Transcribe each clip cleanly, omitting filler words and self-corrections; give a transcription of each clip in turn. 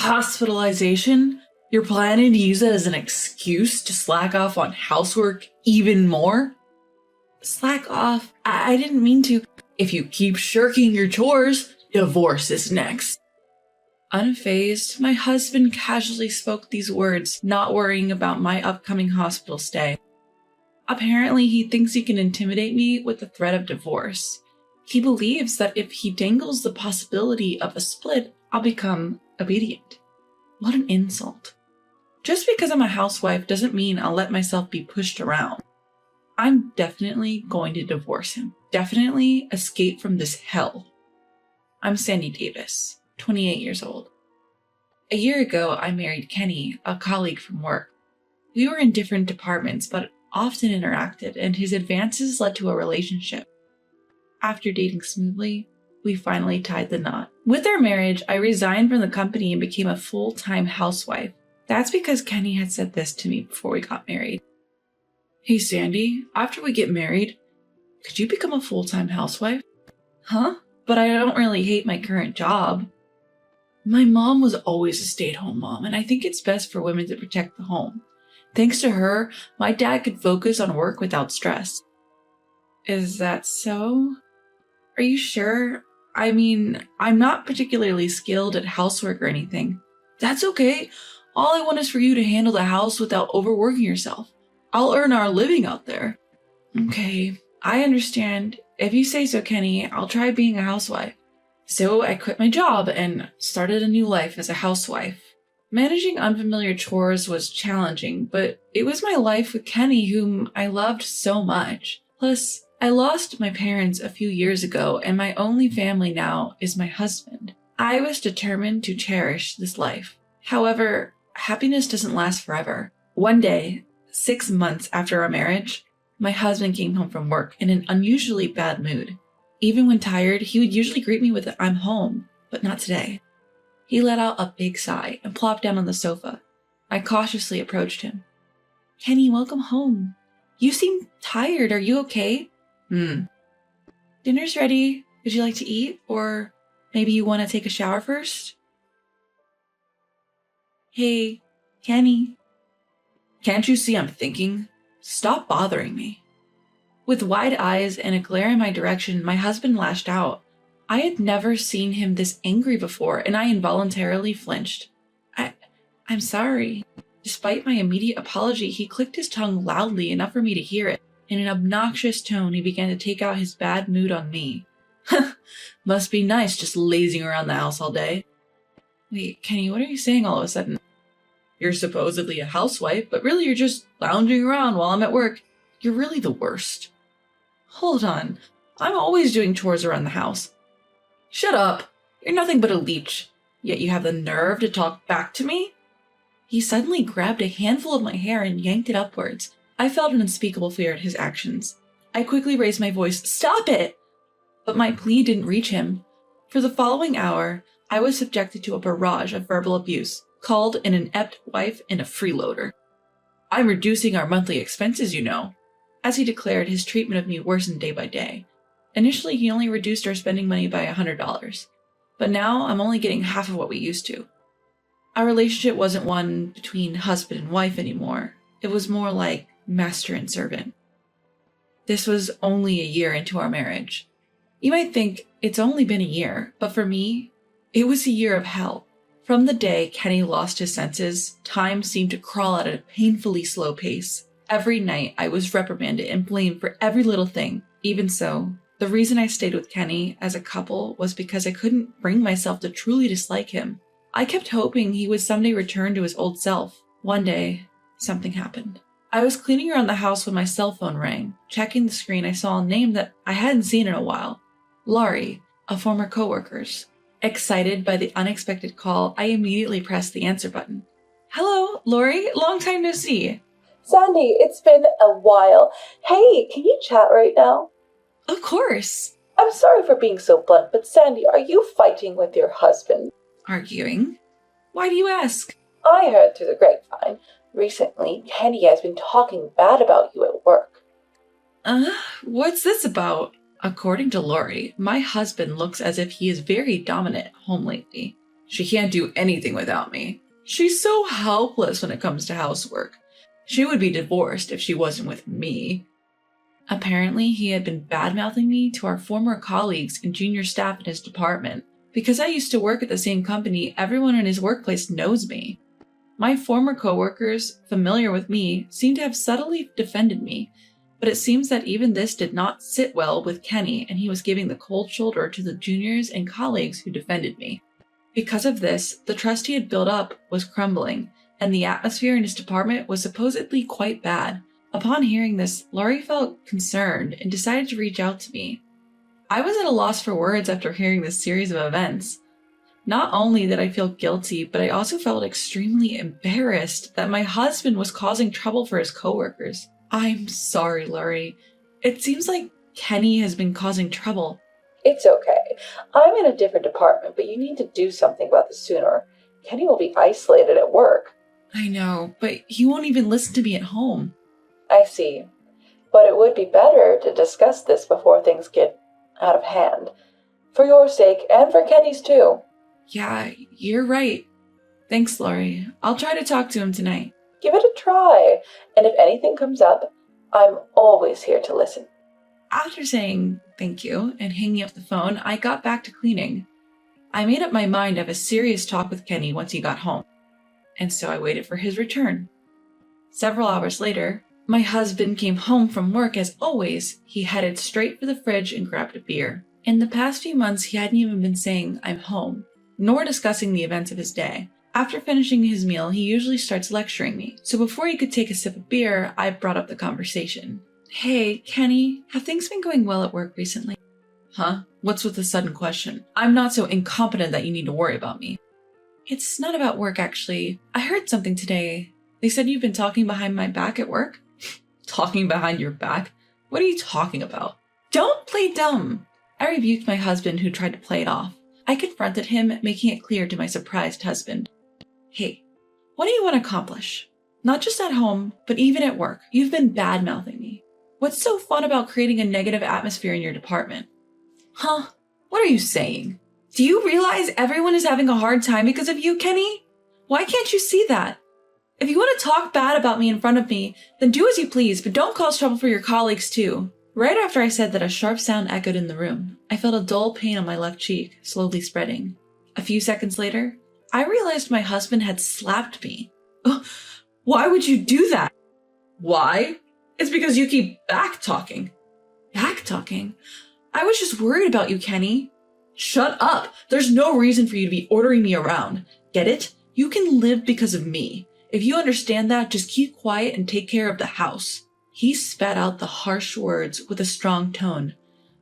Hospitalization? You're planning to use it as an excuse to slack off on housework even more? Slack off? I didn't mean to. If you keep shirking your chores, divorce is next. Unfazed, my husband casually spoke these words, not worrying about my upcoming hospital stay. Apparently, he thinks he can intimidate me with the threat of divorce. He believes that if he dangles the possibility of a split, I'll become obedient. What an insult. Just because I'm a housewife doesn't mean I'll let myself be pushed around. I'm definitely going to divorce him. Definitely escape from this hell. I'm Sandy Davis, 28 years old. A year ago, I married Kenny, a colleague from work. We were in different departments, but often interacted, and his advances led to a relationship. After dating smoothly, we finally tied the knot. With our marriage, I resigned from the company and became a full-time housewife. That's because Kenny had said this to me before we got married. Hey Sandy, after we get married, could you become a full-time housewife? Huh? But I don't really hate my current job. My mom was always a stay-at-home mom, and I think it's best for women to protect the home. Thanks to her, my dad could focus on work without stress. Is that so? Are you sure? I mean, I'm not particularly skilled at housework or anything. That's okay. All I want is for you to handle the house without overworking yourself. I'll earn our living out there. Okay, I understand. If you say so, Kenny, I'll try being a housewife. So I quit my job and started a new life as a housewife. Managing unfamiliar chores was challenging, but it was my life with Kenny, whom I loved so much. Plus, I lost my parents a few years ago, and my only family now is my husband. I was determined to cherish this life. However, happiness doesn't last forever. One day, 6 months after our marriage, my husband came home from work in an unusually bad mood. Even when tired, he would usually greet me with "I'm home," but not today. He let out a big sigh and plopped down on the sofa. I cautiously approached him. Kenny, welcome home. You seem tired. Are you okay? Dinner's ready. Would you like to eat? Or maybe you want to take a shower first? Hey, Kenny. Can't you see I'm thinking? Stop bothering me. With wide eyes and a glare in my direction, my husband lashed out. I had never seen him this angry before, and I involuntarily flinched. I'm sorry. Despite my immediate apology, he clicked his tongue loudly enough for me to hear it. In an obnoxious tone, he began to take out his bad mood on me. Must be nice just lazing around the house all day. Wait, Kenny, what are you saying all of a sudden? You're supposedly a housewife, but really you're just lounging around while I'm at work. You're really the worst. Hold on. I'm always doing chores around the house. Shut up. You're nothing but a leech. Yet you have the nerve to talk back to me? He suddenly grabbed a handful of my hair and yanked it upwards. I felt an unspeakable fear at his actions. I quickly raised my voice, "Stop it!" But my plea didn't reach him. For the following hour, I was subjected to a barrage of verbal abuse, called an inept wife and a freeloader. I'm reducing our monthly expenses, you know. As he declared, his treatment of me worsened day by day. Initially, he only reduced our spending money by $100, but now I'm only getting half of what we used to. Our relationship wasn't one between husband and wife anymore. It was more like master and servant. This was only a year into our marriage. You might think it's only been a year, but for me, it was a year of hell. From the day Kenny lost his senses, time seemed to crawl at a painfully slow pace. Every night, I was reprimanded and blamed for every little thing. Even so, the reason I stayed with Kenny as a couple was because I couldn't bring myself to truly dislike him. I kept hoping he would someday return to his old self. One day, something happened. I was cleaning around the house when my cell phone rang. Checking the screen, I saw a name that I hadn't seen in a while. Laurie, a former coworker's. Excited by the unexpected call, I immediately pressed the answer button. Hello, Laurie. Long time no see. Sandy, it's been a while. Hey, can you chat right now? Of course. I'm sorry for being so blunt, but Sandy, are you fighting with your husband? Arguing? Why do you ask? I heard through the grapevine. Recently, Kenny has been talking bad about you at work. What's this about? According to Laurie, my husband looks as if he is very dominant at home lately. She can't do anything without me. She's so helpless when it comes to housework. She would be divorced if she wasn't with me. Apparently, he had been bad-mouthing me to our former colleagues and junior staff in his department. Because I used to work at the same company, everyone in his workplace knows me. My former coworkers, familiar with me, seem to have subtly defended me, but it seems that even this did not sit well with Kenny, and he was giving the cold shoulder to the juniors and colleagues who defended me. Because of this, the trust he had built up was crumbling, and the atmosphere in his department was supposedly quite bad. Upon hearing this, Laurie felt concerned and decided to reach out to me. I was at a loss for words after hearing this series of events. Not only did I feel guilty, but I also felt extremely embarrassed that my husband was causing trouble for his coworkers. I'm sorry, Laurie. It seems like Kenny has been causing trouble. It's okay. I'm in a different department, but you need to do something about this sooner. Kenny will be isolated at work. I know, but he won't even listen to me at home. I see. But it would be better to discuss this before things get out of hand. For your sake, and for Kenny's too. Yeah, you're right. Thanks, Laurie. I'll try to talk to him tonight. Give it a try, and if anything comes up, I'm always here to listen. After saying thank you and hanging up the phone, I got back to cleaning. I made up my mind to have a serious talk with Kenny once he got home, and so I waited for his return. Several hours later, my husband came home from work as always. He headed straight for the fridge and grabbed a beer. In the past few months, he hadn't even been saying, "I'm home," nor discussing the events of his day. After finishing his meal, he usually starts lecturing me, so before he could take a sip of beer, I brought up the conversation. "Hey, Kenny, have things been going well at work recently?" "Huh? What's with the sudden question? I'm not so incompetent that you need to worry about me." "It's not about work, actually. I heard something today. They said you've been talking behind my back at work?" "Talking behind your back? What are you talking about?" "Don't play dumb." I rebuked my husband, who tried to play it off. I confronted him, making it clear to my surprised husband. "Hey, what do you want to accomplish? Not just at home, but even at work. You've been bad-mouthing me. What's so fun about creating a negative atmosphere in your department?" "Huh? What are you saying? Do you realize everyone is having a hard time because of you, Kenny? Why can't you see that? If you want to talk bad about me in front of me, then do as you please, but don't cause trouble for your colleagues too." Right after I said that, a sharp sound echoed in the room. I felt a dull pain on my left cheek, slowly spreading. A few seconds later, I realized my husband had slapped me. "Why would you do that?" "Why? It's because you keep back-talking." "Back-talking? I was just worried about you, Kenny." "Shut up! There's no reason for you to be ordering me around. Get it? You can live because of me. If you understand that, just keep quiet and take care of the house." He spat out the harsh words with a strong tone.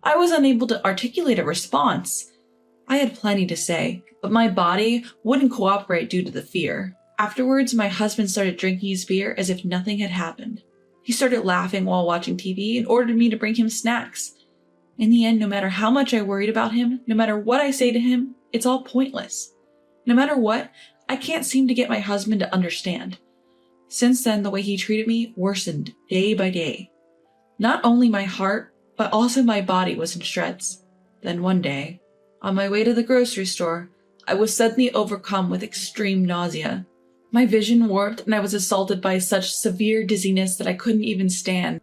I was unable to articulate a response. I had plenty to say, but my body wouldn't cooperate due to the fear. Afterwards, my husband started drinking his beer as if nothing had happened. He started laughing while watching TV and ordered me to bring him snacks. In the end, no matter how much I worried about him, no matter what I say to him, it's all pointless. No matter what, I can't seem to get my husband to understand. Since then, the way he treated me worsened day by day. Not only my heart, but also my body was in shreds. Then one day, on my way to the grocery store, I was suddenly overcome with extreme nausea. My vision warped and I was assaulted by such severe dizziness that I couldn't even stand.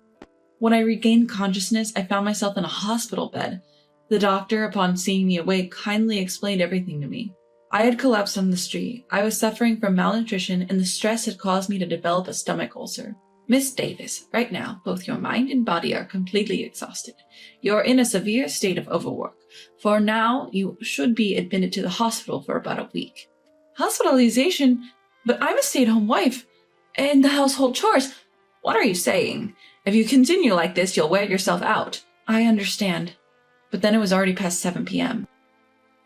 When I regained consciousness, I found myself in a hospital bed. The doctor, upon seeing me awake, kindly explained everything to me. I had collapsed on the street. I was suffering from malnutrition, and the stress had caused me to develop a stomach ulcer. "Miss Davis, right now, both your mind and body are completely exhausted. You're in a severe state of overwork. For now, you should be admitted to the hospital for about a week." "Hospitalization? But I'm a stay-at-home wife. And the household chores." "What are you saying? If you continue like this, you'll wear yourself out." "I understand." But then it was already past 7 p.m.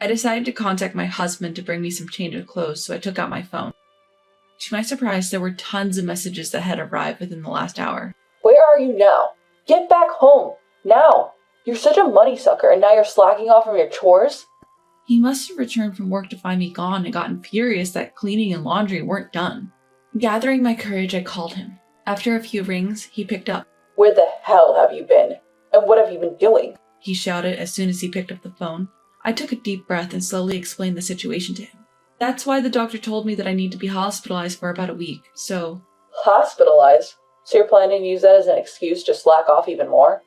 I decided to contact my husband to bring me some change of clothes, so I took out my phone. To my surprise, there were tons of messages that had arrived within the last hour. "Where are you now? Get back home, now! You're such a money sucker, and now you're slacking off from your chores?" He must have returned from work to find me gone and gotten furious that cleaning and laundry weren't done. Gathering my courage, I called him. After a few rings, he picked up. "Where the hell have you been? And what have you been doing?" He shouted as soon as he picked up the phone. I took a deep breath and slowly explained the situation to him. That's why the doctor told me that I need to be hospitalized for about a week, so... Hospitalized? So you're planning to use that as an excuse to slack off even more?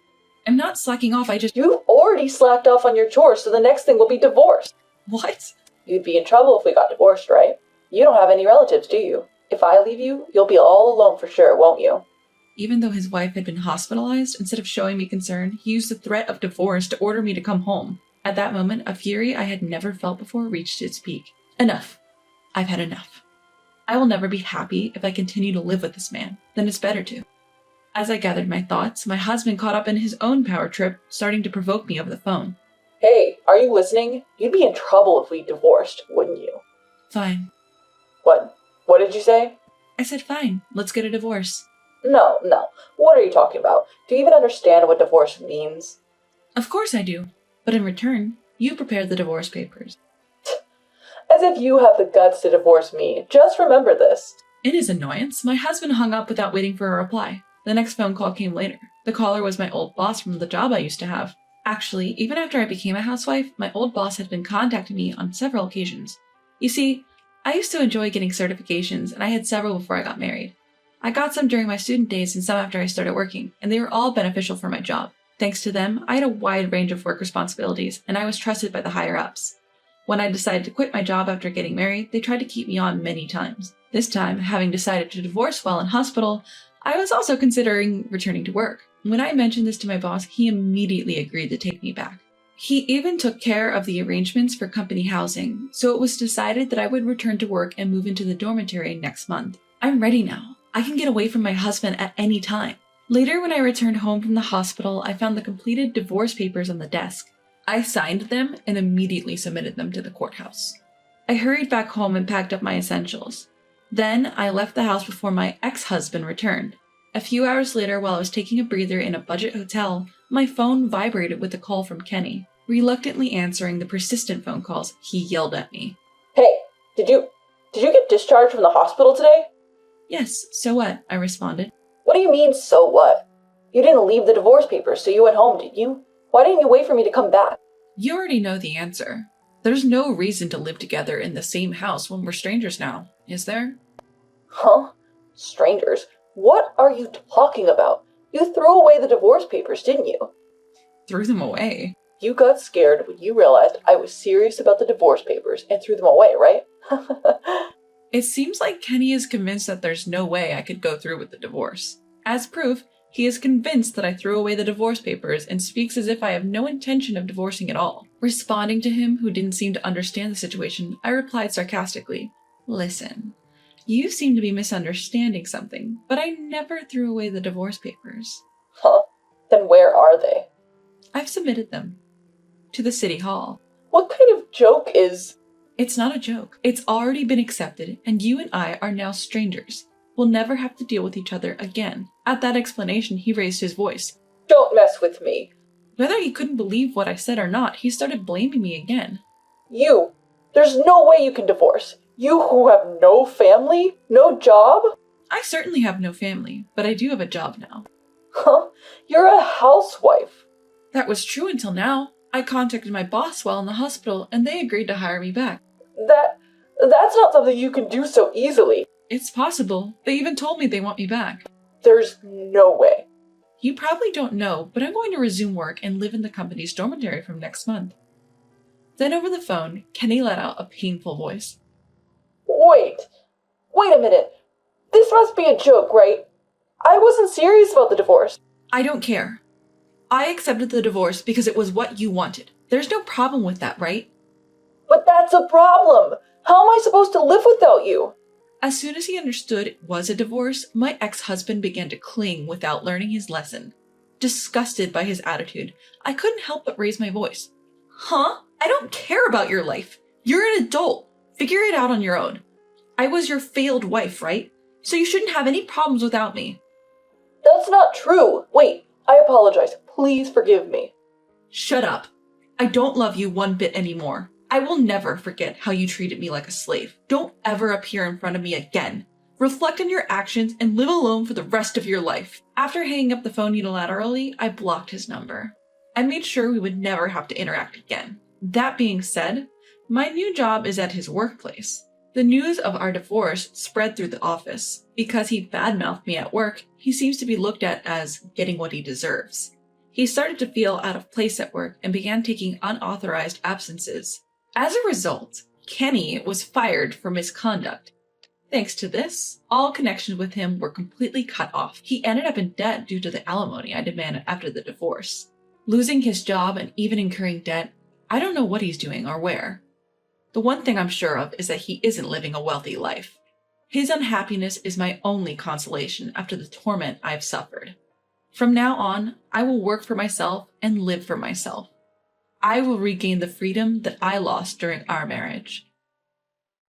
I'm not slacking off, You've already slacked off on your chores, so the next thing will be divorce. What? You'd be in trouble if we got divorced, right? You don't have any relatives, do you? If I leave you, you'll be all alone for sure, won't you? Even though his wife had been hospitalized, instead of showing me concern, he used the threat of divorce to order me to come home. At that moment, a fury I had never felt before reached its peak. Enough. I've had enough. I will never be happy if I continue to live with this man. Then it's better to. As I gathered my thoughts, my husband caught up in his own power trip, starting to provoke me over the phone. Hey, are you listening? You'd be in trouble if we divorced, wouldn't you? Fine. What? What did you say? I said fine. Let's get a divorce. No. What are you talking about? Do you even understand what divorce means? Of course I do. But in return, you prepared the divorce papers. As if you have the guts to divorce me. Just remember this. In his annoyance, my husband hung up without waiting for a reply. The next phone call came later. The caller was my old boss from the job I used to have. Actually, even after I became a housewife, my old boss had been contacting me on several occasions. You see, I used to enjoy getting certifications, and I had several before I got married. I got some during my student days and some after I started working, and they were all beneficial for my job. Thanks to them, I had a wide range of work responsibilities, and I was trusted by the higher-ups. When I decided to quit my job after getting married, they tried to keep me on many times. This time, having decided to divorce while in hospital, I was also considering returning to work. When I mentioned this to my boss, he immediately agreed to take me back. He even took care of the arrangements for company housing, so it was decided that I would return to work and move into the dormitory next month. I'm ready now. I can get away from my husband at any time. Later, when I returned home from the hospital, I found the completed divorce papers on the desk. I signed them and immediately submitted them to the courthouse. I hurried back home and packed up my essentials. Then, I left the house before my ex-husband returned. A few hours later, while I was taking a breather in a budget hotel, my phone vibrated with a call from Kenny. Reluctantly answering the persistent phone calls, he yelled at me. Hey, did you get discharged from the hospital today? Yes, so what? I responded. What do you mean, so what? You didn't leave the divorce papers, so you went home, did you? Why didn't you wait for me to come back? You already know the answer. There's no reason to live together in the same house when we're strangers now, is there? Huh? Strangers? What are you talking about? You threw away the divorce papers, didn't you? Threw them away? You got scared when you realized I was serious about the divorce papers and threw them away, right? It seems like Kenny is convinced that there's no way I could go through with the divorce. As proof, he is convinced that I threw away the divorce papers and speaks as if I have no intention of divorcing at all. Responding to him, who didn't seem to understand the situation, I replied sarcastically, "Listen, you seem to be misunderstanding something, but I never threw away the divorce papers." Huh? Then where are they? I've submitted them. To the city hall. What kind of joke is... It's not a joke. It's already been accepted, and you and I are now strangers. We'll never have to deal with each other again. At that explanation, he raised his voice. Don't mess with me. Whether he couldn't believe what I said or not, he started blaming me again. You. There's no way you can divorce. You who have no family? No job? I certainly have no family, but I do have a job now. Huh? You're a housewife. That was true until now. I contacted my boss while in the hospital, and they agreed to hire me back. That's not something you can do so easily. It's possible. They even told me they want me back. There's no way. You probably don't know, but I'm going to resume work and live in the company's dormitory from next month. Then over the phone, Kenny let out a painful voice. Wait a minute. This must be a joke, right? I wasn't serious about the divorce. I don't care. I accepted the divorce because it was what you wanted. There's no problem with that, right? But that's a problem. How am I supposed to live without you? As soon as he understood it was a divorce, my ex-husband began to cling without learning his lesson. Disgusted by his attitude, I couldn't help but raise my voice. Huh? I don't care about your life. You're an adult. Figure it out on your own. I was your failed wife, right? So you shouldn't have any problems without me. That's not true. Wait, I apologize. Please forgive me. Shut up. I don't love you one bit anymore. I will never forget how you treated me like a slave. Don't ever appear in front of me again. Reflect on your actions and live alone for the rest of your life. After hanging up the phone unilaterally, I blocked his number. I made sure we would never have to interact again. That being said, My new job is at his workplace. The news of our divorce spread through the office. Because he badmouthed me at work, he seems to be looked at as getting what he deserves. He started to feel out of place at work and began taking unauthorized absences. As a result, Kenny was fired for misconduct. Thanks to this, all connections with him were completely cut off. He ended up in debt due to the alimony I demanded after the divorce. Losing his job and even incurring debt, I don't know what he's doing or where. The one thing I'm sure of is that he isn't living a wealthy life. His unhappiness is my only consolation after the torment I've suffered. From now on, I will work for myself and live for myself. I will regain the freedom that I lost during our marriage.